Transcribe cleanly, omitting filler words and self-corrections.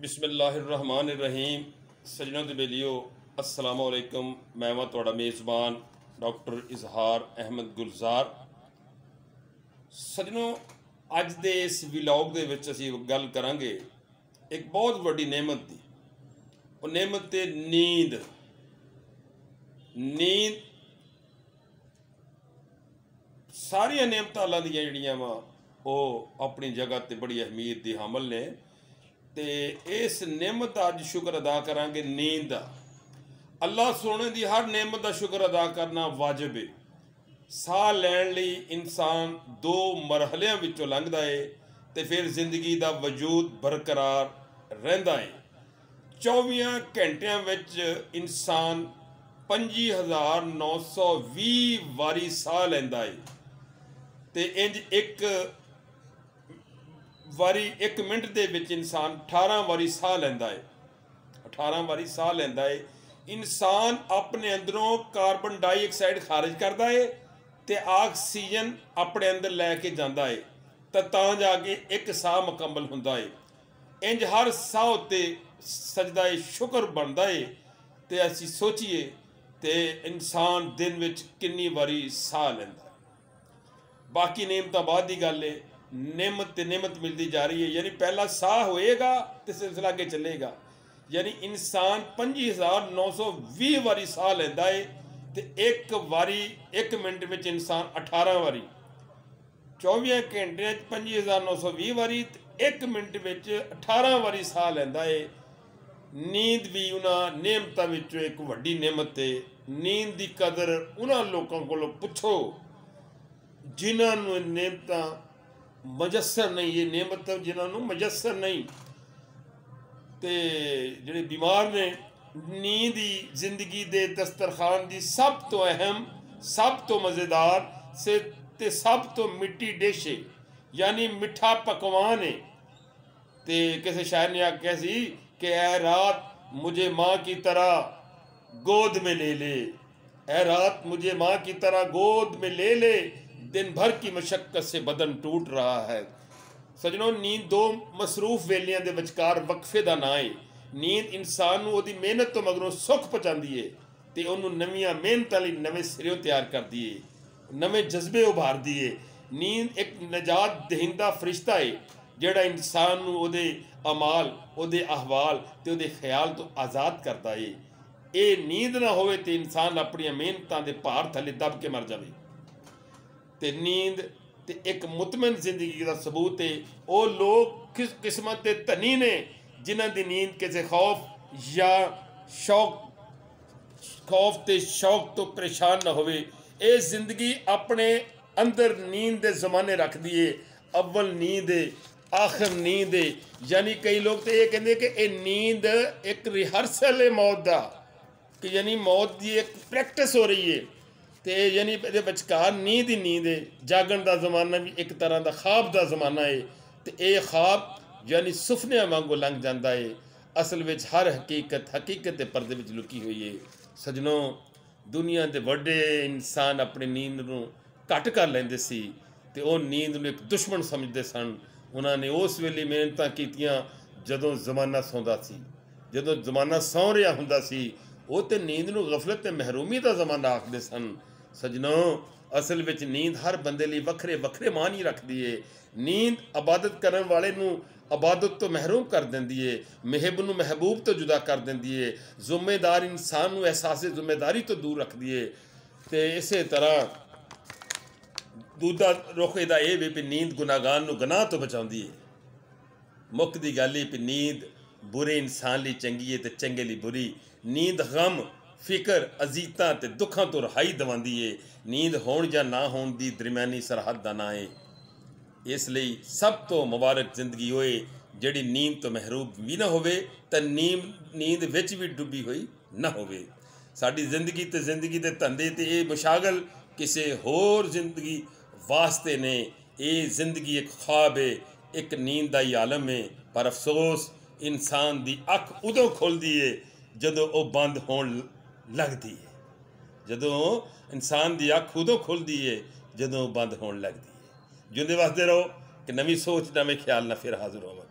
बिस्मिल्लाहिर्रहमानिर्रहीम। सजनों ते बेलियो अस्सलाम वालेकुम। मैं वां तुहाड़ा मेज़बान डॉक्टर इजहार अहमद गुलजार। सजनों, अज दे इस व्लॉग दे विच असीं गल करांगे एक बहुत वड्डी नेमत दी। वो नेमत है नींद। नींद सारिया नेमतां अल्लाह दियां जिहड़ियां वा वो अपनी जगह ते बड़ी अहमियत दी हामल ने। ते इस नेमत दा अज शुक्र अदा करांगे नींद दा। अल्लाह सोने दी हर नेमत दा शुक्र अदा करना वाजिब है। साह लैण लई इंसान दो मरहलियां विचों लंघदा है ते फिर जिंदगी दा वजूद बरकरार रहिंदा है। 24 घंटियां विच इंसान 25,920 वारी साह लैंदा है ते इंज एक वारी एक मिनट दे विच इंसान 18 वारी साह लैंदा है। 18 वारी साह लैंदा है। इंसान अपने अंदरों कार्बन डाइऑक्साइड खारिज करता है ते ऑक्सीजन अपने अंदर लैके जाता है तां जाके एक साह मुकम्मल हुंदा है। इंज हर साह उत्ते सजदा शुक्र बनता है। ते असीं सोचीए ते इंसान दिन विच कितनी वारी साह लैंदा है। बाकी नेमतां बाद की गल है। नेमत ते नेमत मिलती जा रही है। यानी पहला साह होएगा तो सिलसिला अगे चलेगा। यानी इंसान 25,920 वारी साह लैंदा है ते एक वारी एक मिनट में इंसान 18 वारी 24 घंटे 25,920 वारी एक मिनट में 18 वारी साह लैंदा है। नींद भी उन्हां नेमतां विचों एक वड्डी नेमत है। नींद की कदर उन्हां लोगों को पुछो जिन्होंने नेमतां मजस्सर नहीं। ये नेमत जिन्होंने मजस्सर नहीं ते जिहड़े बीमार ने। नींद ही जिंदगी दे दस्तरखान की सब तो अहम सब तो मज़ेदार से ते सब तो मिट्टी डिश है। यानी मिठा पकवान है। ते किसी शायर ने आख्या सी कि ऐ रात मुझे माँ की तरह गोद में ले ले। ऐ रात मुझे माँ की तरह गोद में ले ले। दिन भर की मशक्क़त से बदन टूट रहा है। सजनों, नींद दो मसरूफ वेलियां दे विचकार वक्फे का ना है। नींद इंसान नूं उहदी मेहनत तो मगरों सुख पहुँचाती है ते उहनूं नवीआं मेहनतां लई नवें सिरों तैयार करती है, नवें जज्बे उभारती है। नींद एक नजात दहिंदा फरिश्ता है जिहड़ा इंसान नूं उहदे अमाल उहदे अहवाल ते उहदे ख्याल तो आज़ाद करता है। ये नींद ना होवे ते इंसान अपनी मेहनतां दे भार थले दब के मर जावे। ते नींद ते एक मुतमइन जिंदगी का सबूत है। वो लोग किस किस्मत के धनी ने जिन्हां दी नींद किसी खौफ या खौफ ते शौक तो परेशान ना होवे। ये जिंदगी अपने अंदर नींद के जमाने रख दिए। अव्वल नींद है, आखिर नींद है। यानी कई लोग तो ये कहते कि ये नींद एक रिहर्सल है मौत का, कि यानी मौत की एक प्रैक्टिस हो रही है। तो यानी ये विचकार नींद ही नींद है। जागण का जमाना भी एक तरह का ख्वाब का जमाना है। तो ये ख्वाब यानी सुफनिया वांगू लंघ जाता है। असल में हर हकीकत हकीकत के पर्दे में लुकी हुई है। सजनों, दुनिया के वड्डे इंसान अपनी नींद को घट कर लेंदे सी ते वो नींद को एक दुश्मन समझते सन। उन्होंने उस वेले मेहनतां कीतियां जदों जमाना सौंदा सी। जदों जमाना सौ रहा हुंदा सी वो तो नींद को गफलत ते महरूमी का जमाना आखते सन। सजनों, असल में नींद हर बंदे लिए वखरे वखरे मान ही रखती है। नींद इबादत करने वाले नूं इबादत तो महरूम कर देंदी है, महब नूं महबूब तो जुदा कर देंदी है, जिम्मेदार इंसान नूं एहसास जिम्मेदारी तो दूर रखती है। तो इस तरह दूजा रुख इहदा ये भी भी नींद गुनाहगार नूं गुनाह तो बचाउंदी है। मुख दी गल ही भी नींद बुरे इंसान लिए चंगी है तो चंगे लिए बुरी। नींद गम फिक्र अजीतां ते दुखां तो रहाई दवांदी है। नींद होण या ना होण दी दरम्यानी सरहद दा ना है। इसलिए सब तो मुबारक जिंदगी होए जिहड़ी नींद तो महरूम भी ना होवे ते नींद विच भी डुबी हुई ना होवे। साडी जिंदगी ते जिंदगी दे धंधे ते ये मुशागल किसी होर जिंदगी वास्ते ने। ये जिंदगी एक ख्वाब है, एक नींद दा ही आलम है। पर अफसोस इंसान दी अख उदों खुलदी है जदों वो बंद होण लगदी है। जदों इंसान दी अख उदों खुलदी है जदों बंद होण लगदी है। जिंदे वास्ते रहो कि नवी सोच नवे ख्याल ना फिर हाजिर होवांगे।